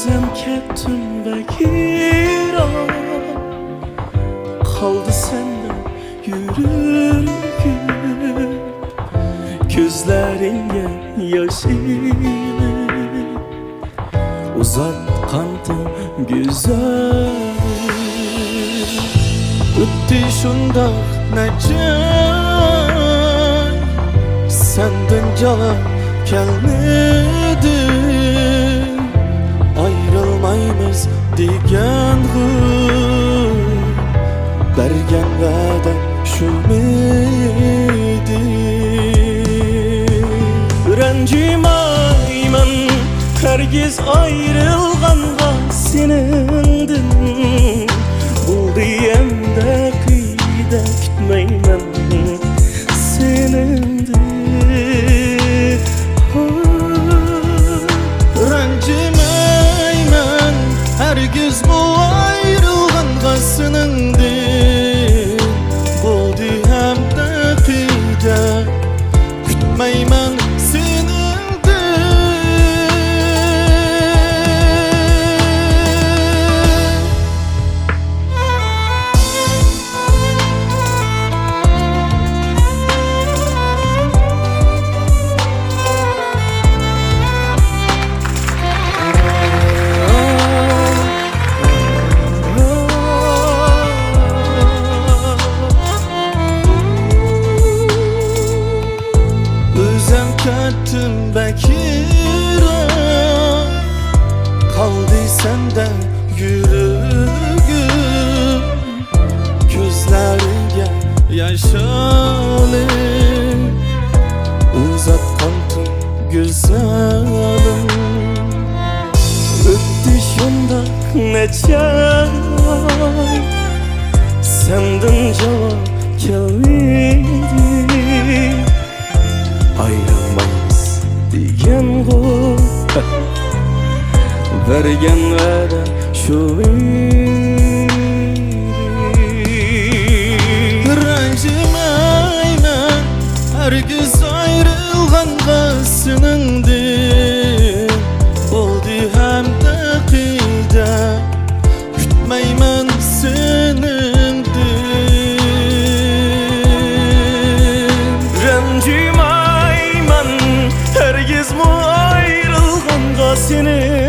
Özüm kettim bekira, kaldı sende yürürgüm. Gözlerine yaşını uzatkandım güzel. Öttü şundaq necay, senden cevap gelmedi. Ayrılmayız degan bergen va'da şu miydi? Ranjimayman hergiz ayrılganға senindin. Бұл diyemde kıyda kütmeymen senindi. Ranjimayman hergiz bu ayrılganға senindin. Бұл diyemde kıyda kütmeymen senindi. Kettim bekira, kaldı senden yürügüm. Gözlerine yaşalı uzatkandım güzelim. Öttü şundaq necay, senden cevap gelmedi. Ayrılmayız degan bergen va'da şu Ranjimayman hergiz ayrılganға senindin. Oldu hem de kıyda kütmeymen senindin. Ranjimayman hergiz mu ayrılganға senindin.